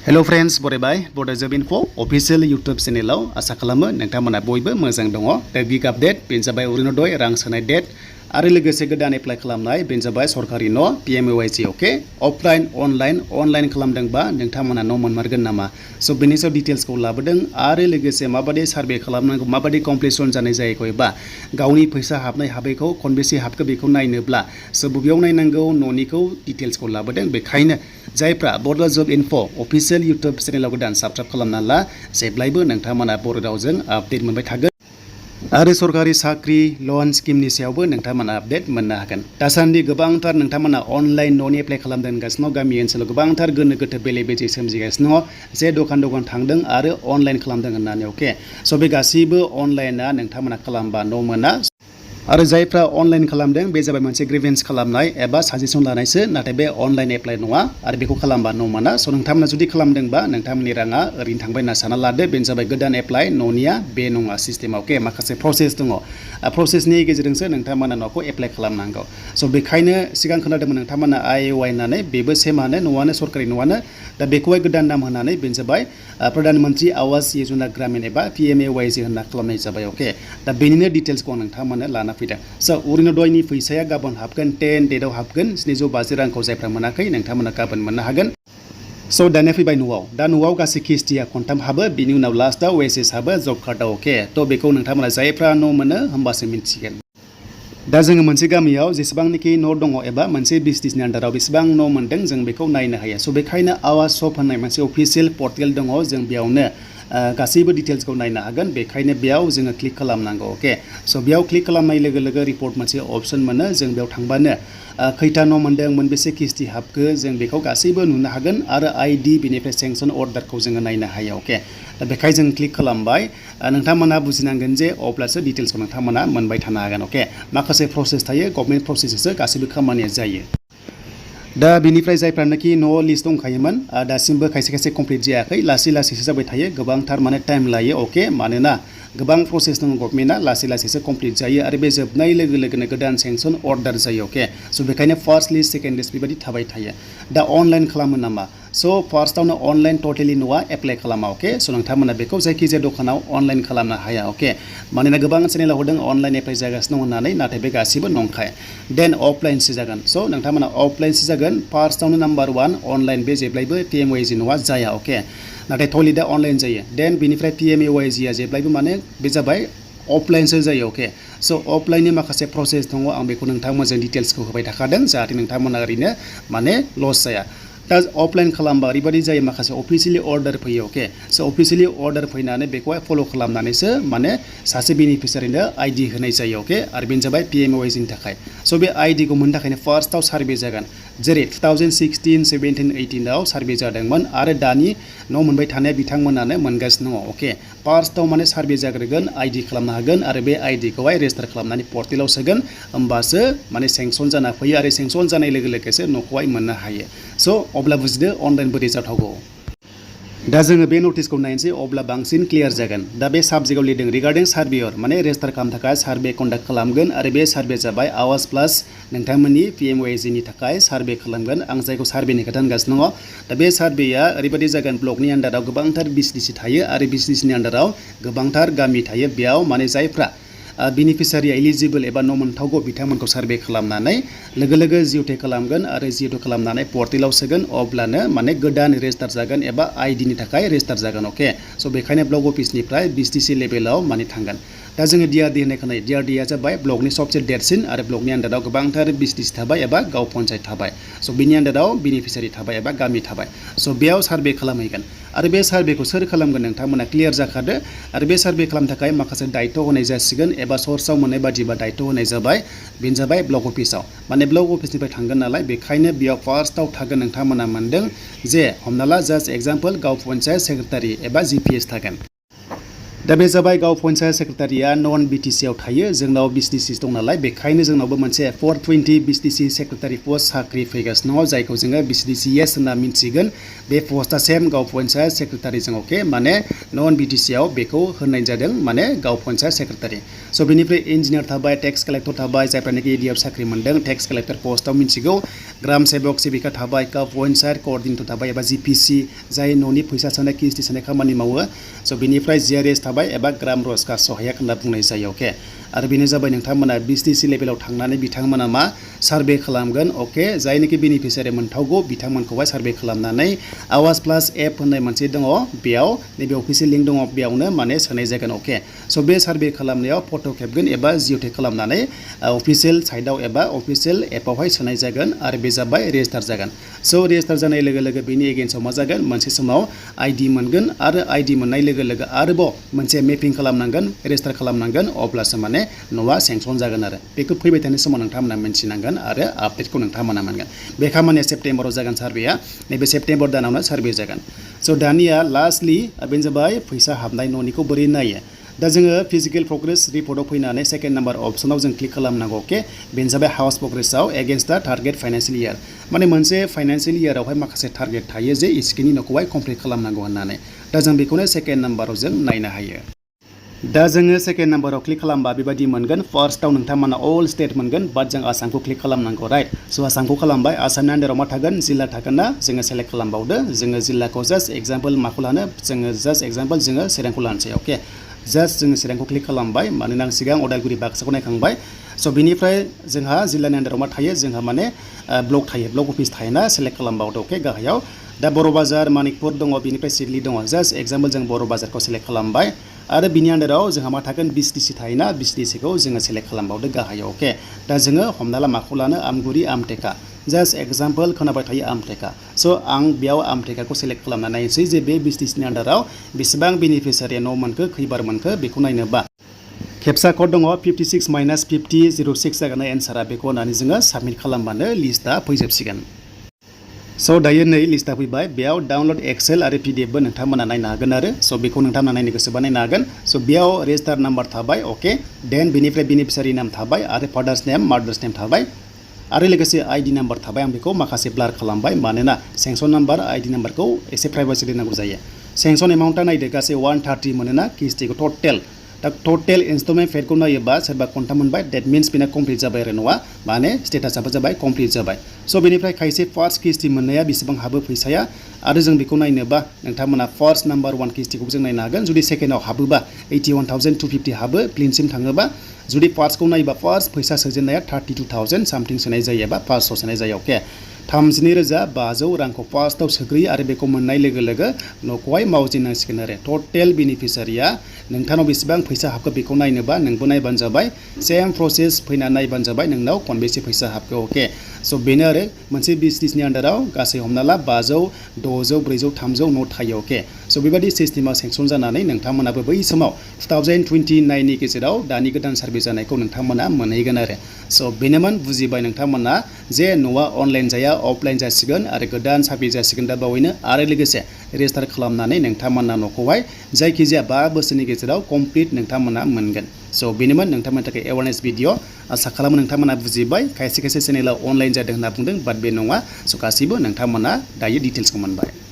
hello friends बरायबाय बड'जब info official YouTube चेनेलाव आसा खालामो नोंथांमोना बयबो मोजां दङ दा गिग आपडेट बेनो जाबाय अरुणोदय रां सोनाय डेट आरो लोगोसे गोदान एप्लाइ खालामनाय बेनो जाबाय सरकारि न' PMAYG अके अफलाइन अनलाइन खालामदोंबा नोंथांमोना न' मोनमारगोन नामा स' बेनि सायाव डिटेल्सखौ लाबोदों आरो लोगोसे माबायदि सार्भे खालामनांगौ माबायदि कमप्लिसन जानाय जायैखौ एबा गावनि फैसा हाबनाय हाबैखौ खनबेसे हाबखो बेखौ नायनोब्ला स' बबेयाव नायनांगौ न'निखौ डिटेल्सखौ लाबोदों बेखायनो जायफ्रा बड'जब इनफो अफिशियल यूट्यूब चेनेलाव गोदान साबस्क्राइब खालामना ला जेब्लायबो नोंथांमोना बर' रावजों आपडेट मोनबाय थागोन आरो सरकारि साख्रि लन स्किमनि सायावबो नोंथांमोना आपडेट मोननो हागोन दासान्दि गोबांथार नोंथांमोना अनलाइन न'नि एप्लाइ खालामगासिनो दं गामि ओनसोलाव गोबांथार गोनो गोथो बेले बेजे सोमजिगासिनो दङ जे दखान थांदों आरो अनलाइन खालामदों होननानै अके स' बे गासैबो अनलाइना नोंथांमोना खालामबा न' मोना आरो जायफ्रा अनलाइन खालामदों बे जाबाय मोनसे ग्रिभेन्स खालामनाय एबा साजेसन लानायसो नाथाय बे अनलाइन एप्लाइ नङा आरो बेखौ खालामबा न' मोना स' नोंथांमोना जुदि खालामदोंबा नोंथांमोननि राङा ओरैनो थांबाय होनना सानना लादो बेनो जाबाय गोदान एप्लाइ न'निया बे नङा सिस्टेमाव अके माखासे प्रसेस दङ प्रसेसनि गेजेरजोंसो नोंथांमोना न'खौ एप्लाइ खालामनांगौ स' बेखायनो सिगां खोनादोंमोन नोंथांमोना IOI होननानै बेबो सेमानो न'आनो सरकारि न'आनो दा बेखौहाय गोदान नाम होनानै बेनो जाबाय प्रधान मन्त्रि आवास योजना ग्रामीण एबा PMAYG होनना खालामनाय जाबाय अके दा बेनिनो डिटेल्सखौ नोंथांमोना लाना फैदों स' अरुणोदयनि फैसाया गाबोन हाबगोन 10 डेटआव हाबगोन 750 रांखौ जायफ्रा मोनाखै नोंथांमोना गाबोन मोननो हागोन स' दानिया फैबाय न'आव दा न'आव गासै किस्तिया खनथाम हाबो बिनि उनाव लास्टआव वेजेस हाबो जब कार्डआव अके थ' बेखौ नोंथांमोना जायफ्रा न' मोनो होमबासो मिन्थिगोन दा जोङो मोनसे गामियाव जेसेबांनाखि न' दङ एबा मोनसे बिजनेसनि आन्दाराव बेसेबां न' मोनदों जों बेखौ नायनो हायो स' बेखायनो आवास शप होननाय मोनसे अफिसियेल पर्टेल दङ जों बेयावनो गासैबो डिटेल्सखौ नायनो हागोन बेखायनो बेयाव जोङो क्लिक खालामनांगौ अके स' बेयाव क्लिक खालामनाय लोगो लोगो रिपर्ट मोनसे अप्सन मोनो जों बेयाव थांबानो खैथा न' मोनदों मोनबेसे किस्ति हाबखो जों बेखौ गासैबो नुनो हागोन आरो ID बेनिफ्राय सेंसन अर्डारखौ जोङो नायनो हायो अके दा बेखायनो जों क्लिक खालामबाय नोंथांमोना बुजिनांगोन जे अब्लासो डिटेल्सखौ नोंथांमोना मोनबाय थानो हागोन अके माखासे प्रसेस थायो गभर्नमेन्ट प्रसेसजोंसो गासैबो खामानिया जायो दा बेनिफ्राय जायफ्रानोखि न' लिस्ट दंखायोमोन दासिमबो खायसे कमप्लिट जायाखै लासैसो जाबाय थायो गोबांथार माने टाइम लायो अके मानोना गोबां प्रसेस दङ गभर्नमेन्टआ लासैसो कमप्लिट जायो आरो बे जोबनाय लोगो लोगोनो गोदान सेंसन अर्डार जायो अके स' बेखायनो फार्स्ट लिस्ट सेकेन्ड लिस्ट बेबायदि थाबाय थायो दा अनलाइन खालामो नामा स' फार्स्टआवनो अनलाइन टटेलि न'आ एप्लाइ खालामा अके स' नोंथांमोना बेखौ जायखिजाया दखानाव अनलाइन खालामनो हाया अके मानोना गोबां चेनेलाव हरदों अनलाइन एप्लाइ जागासिनो दं होननानै नाथाय बे गासिबो नंखाय देन अफलाइनसो जागोन स' नोंथांमोना अफलाइनसो जागोन फार्स्टआवनो नाम्बार 1 अनलाइन बे जेब्लायबो PMAYG न'आ जाया अके नाथाय टलिदा अनलाइन जायो देन बेनिफ्राय PMAYG आ जेब्लायबो माने बे जाबाय अफलाइनसो जायो अके स' अफलाइननि माखासे प्रसेस दङ आं बेखौ नोंथांमोनजों डिटेल्सखौ होबाय थाखादों जाहाथे नोंथांमोना ओरैनो माने लस जाया दा अफलाइन खालामबा ओरैबायदि जायो माखासे अफिसियेलि अर्डार फैयो अके स' अफिसियेलि अर्डार फैनानै बेखौहाय फल' खालामनानैसो माने सासे बेनिफिसियारिनो ID होनाय जायो अके आरो बेनो जाबाय PMAYG नि थाखाय स' बे ID खौ मोननो थाखायनो फार्स्टआव सार्भे जागोन जेरै 2016, 17, 18 आव सार्भे जादोंमोन आरो दानि न' मोनबाय थानाय बिथांमोनानो मोनगासिनो दङ अके फार्स्टआव माने सार्भे जाग्रोगोन ID खालामनो हागोन आरो बे ID खौहाय रेजिस्टार खालामनानै पर्टेलाव सोगोन होमबासो माने सेंसन जाना फैयो आरो सेंसन जानाय लोगो लोगोसो न'खौहाय मोननो हायो स' अब्ला बुजिदो अनलाइन बोरै जाथावगौ दा जोङो बे नटिसखौ नायनोसै अब्ला बांसिन क्लियार जागोन दा बे साबजेक्टआव लिरदों रिगार्डिं सार्भेयर माने रेजिस्टार खालामनो थाखाय सार्भे कन्डाक्ट खालामगोन आरो बे सार्भे जाबाय आवास प्लास नोंथांमोननि PMAYG नि थाखाय सार्भे खालामगोन आं जायखौ सार्भेनि खोथा होनगासिनो दङ दा बे सार्भेया ओरैबायदि जागोन ब्लकनि आन्दाराव गोबांथार BCDC थायो आरो BCDC नि आन्दाराव गोबांथार गामि थायो बेयाव माने जायफ्रा बेनिफिसियारिया एलिजिबल एबा न' मोनथावगौ बिथांमोनखौ सार्भे खालामनानै लोगो जिअ'टेक खालामगोन आरो जिअ'टेक खालामनानै पर्टेलाव सोगोन अब्लानो माने गोदान रेजिस्टार जागोन एबा ID नि थाखाय रेजिस्टार जागोन अके स' बेखायनो ब्लक अफिसनिफ्राय BCDC लेभेलाव माने थांगोन दा जोङो DRD होननाय खोनायो DRDआ जाबाय ब्लकनि सबसे देरसिन आरो ब्लकनि आन्दाराव गोबांथार BCDC थाबाय एबा गाव पन्सायत थाबाय स' बिनि आन्दाराव बेनिफिसियारि थाबाय एबा गामि थाबाय स' बेयाव सार्भे खालामहैगोन आरो बे सार्भेखौ सोर खालामगोन नोंथांमोना क्लियार जाखादो आरो बे सार्भे खालामनो थाखाय माखासे दायित्व होनाय जासिगोन एबा सर्सआव मोननाय बादिबा दायित्व होनाय जाबाय बेनो जाबाय ब्लक अफिसाव माने ब्लक अफिसनिफ्राय थांगोन नालाय बेखायनो बेयाव फार्स्टआव थागोन नोंथांमोना मोनदों जे हमना ला जास्ट एग्जाम्पल गाव पन्सायत सेक्रेटारि एबा GPS थागोन दा बे जाबाय गाव पन्सायत सेक्रेटारिया नन बिटिसि आव थायो जोंनाव बिटिसि दं नालाय बेखायनो जोंनावबो मोनसे 420 बिटिसि सेक्रेटारि पोस्ट साख्रि फैगासिनो दङ जायखौ जोङो बिटिसिएस होनना मिन्थिगोन बे पोस्टआ सेम गाव पन्सायत सेक्रेटारिजों अके माने नन बिटिसि आव बेखौ होनाय जादों माने गाव पन्सायत सेक्रेटारि स' बेनिफ्राय इन्जिनियार थाबाय टेक्स कालेक्टर थाबाय जायफ्रानोखि एडिआव साख्रि मोनदों टेक्स कालेक्टर पोस्टआव मिन्थिगौ ग्राम सेबक सेबिका थाबाय गाव पन्सायत कअर्डिनेटर थाबाय एबा जिपिसि जाय न'नि फैसा सोनाय किस्ति सोनाय खामानि मावो स' बेनिफ्राय जिआरएस थाबाय एबा ग्राम रजगार सहायक होनना बुंनाय जायो अके आरो बेनो जाबाय नोंथांमोना बिटिसि लेभेलाव थांनानै बिथांमोना मा सार्भे खालामगोन अके जायनोखि बेनिफिसियारि मोनथावगौ बिथांमोनखौहाय सार्भे खालामनानै आवाज प्लास एप होननाय मोनसे दङ बेयाव नैबे अफिसियेल लिंक दङ बेयावनो माने सोनाय जागोन अके स' बे सार्भे खालामनायाव फट' खेबगोन एबा जिअ'टेक खालामनानै अफिसियेल साइटआव एबा अफिसियेल एपआवहाय सोनाय जागोन आरो बे जाबाय रेजिस्टार जागोन स' रेजिस्टार जानाय लोगो लोगो बेनि एगेन्स्टआव मा जागोन मोनसे समाव आइडि मोनगोन आरो आइडि मोननाय लोगो लोगो आरोबाव मोनसे मेपिं खालामनांगोन रेजिस्टार खालामनांगोन अब्लासो माने न'आ सेंसन जागोन आरो बेखौ फैबाय थानाय समाव नोंथांमोना मिन्थिनांगोन आरो आपडेटखौ नोंथांमोना मोनगोन बे खामानिया सेप्तेम्बराव जागोन सार्भेया नैबे सेप्तेम्बर दानावनो सार्भे जागोन स' दानिया लास्टलि बेनो जाबाय फैसा हाबनाय न'निखौ बोरै नायो दा जोङो फिजिकेल प्रग्रेस रिपर्टआव फैनानै सेकेन्ड नाम्बार अप्सनाव जों क्लिक खालामनांगौ अके बेनो जाबाय हाउस प्रग्रेसआव एगेन्स्ट दा टार्गेट फाइनान्सियेल इयार माने मोनसे फाइनान्सियेल इयारावहाय माखासे टार्गेट थायो जे इसिखिनि न'खौहाय कमप्लिट खालामनांगौ होननानै दा जों बेखौनो सेकेन्ड नाम्बाराव जों नायनो हायो दा जोङो सेकेन्ड नाम्बाराव क्लिक खालामबा बेबायदि मोनगोन फार्स्टआव नोंथांमोना अल स्टेट मोनगोन बाट जों आसामखौ क्लिक खालामनांगौ राइट स' आसामखौ खालामबाय आसामनि आन्दाराव मा थागोन जिल्ला थागोन ना जोङो सेलेक्ट खालामबावदो जोङो जिल्लाखौ जास्ट एग्जाम्पल माखौ लानो जोङो जास्ट एग्जाम्पल जोङो चिरांखौ लानोसै अके जास्ट जोङो चिरांखौ क्लिक खालामबाय मानोना आं सिगां अदालगुरि बाक्साखौ नायखांबाय स' बिनिफ्राय जोंहा जिल्लानि आन्दाराव मा थायो जोंहा माने ब्लक थायो ब्लक अफिस थायोना सेलेक्ट खालामबावदो अके गाहायाव दा बर' बाजार मानिकपुर दङ बिनिफ्राय सिडली दङ जास्ट एग्जाम्पल जों बर' बाजारखौ सेलेक्ट खालामबाय आरो बिनि आन्दाराव जोंहा मा थागोन बिटिसि थायोना बिटिसिखौ जोङो सेलेक्ट खालामबावदो गाहायाव अके दा जोङो हमना ला माखौ लानो आमगुरि आमटेका जास्ट एग्जाम्पल खोनाबाय थायो आमटेका स' आं बेयाव आमटेकाखौ सेलेक्ट खालामना नायनोसै जे बे बिटिसिनि आन्दाराव बेसेबां बेनिफिसियारिया न' मोनखो खैबार मोनखो बेखौ नायनोबा खेबसा कड दङ 56-5006 जागोन एन्सारा बेखौ होनानै जोङो साबमिट खालामबानो लिस्टआ फैजोबसिगोन स' दायो नै लिस्टआ फैबाय बेयाव डाउनलड एक्सेल आरो पिडिएफबो नोंथांमोना नायनो हागोन आरो स' बेखौ नोंथांमोना नायनो गोसोबा नायनो हागोन स' बेयाव रेजिस्टार नाम्बार थाबाय अके देन बेनिफ्राय बेनिफिसियारि नाम थाबाय आरो फादार्स नेम मादार्स नेम थाबाय आरो लोगोसे आइडि नाम्बार थाबाय आं बेखौ माखासे ब्लार खालामबाय मानोना सेंसन नाम्बार आइडि नाम्बारखौ एसे प्राइभेसि दोननांगौ जायो सेंसन एमाउन्टआ नायदो गासै 130 मोनोना किस्तिखौ टटेल दा टटेल इन्स्टलमेन्ट पेडखौ नायोबा सोरबा खन्थाम मोनबाय डेट मिन्स बेना कमप्लिट जाबाय आरो नङा माने स्टेटासआबो जाबाय कमप्लिट जाबाय स' बेनिफ्राय खायसे फार्स्ट किस्ति मोननाया बेसेबां हाबो फैसाया आरो जों बेखौ नायनोबा नोंथांमोना फार्स्ट नाम्बार 1 किस्तिखौ जों नायनो हागोन जुदि सेकेन्डआव हाबोबा 81,250 हाबो क्लिनसिम थाङोबा जुदि फार्स्टखौ नायोबा फार्स्ट फैसा सोजेननाया 32,000 सामथिं सोनाय जायो एबा फार्स्टआव सोनाय जायो अके 32,500 रांखौ फार्स्टआव सोग्रोयो आरो बेखौ मोननाय लोगो लोगो न'खौहाय मावजेननांसिगोन आरो टटेल बेनिफिसियारिया नोंथांनाव बेसेबां फैसा हाबखो बेखौ नायनोबा नोंबो नायबानो जाबाय सेम प्रसेस फैनानै नायबानो जाबाय नोंनाव खनबेसे फैसा हाबखो अके स' बेनो आरो मोनसे बिजनेसनि आन्दाराव गासै हमना ला 500 600 400 300 न' थायो अके स' बेबायदि सिस्टेमाव सेंसन जानानै नोंथांमोनाबो बै समाव 2029नि गेजेराव दानि गोदान सार्भे जानायखौ नोंथांमोना मोनहैगोन आरो स' बेनोमोन बुजिबाय नोंथांमोना जे न'आ अनलाइन जाया अफलाइन जासिगोन आरो गोदान सार्भे जासिगोन दा बावैनो आरो लोगोसे रेजिस्टार खालामनानै नोंथांमोना न'खौहाय जायखिजाया 5 बोसोरनि गेजेराव कमप्लिट नोंथांमोना मोनगोन स' बेनोमोन नोंथांमोननि थाखाय एवारनेस भिडिअ आसा खालामो नोंथांमोना बुजिबाय खायसे खायसे चेनेलाव अनलाइन जादों होनना बुंदों बाट बे नङा स' गासैबो नोंथांमोना दायो डिटेल्सखौ मोनबाय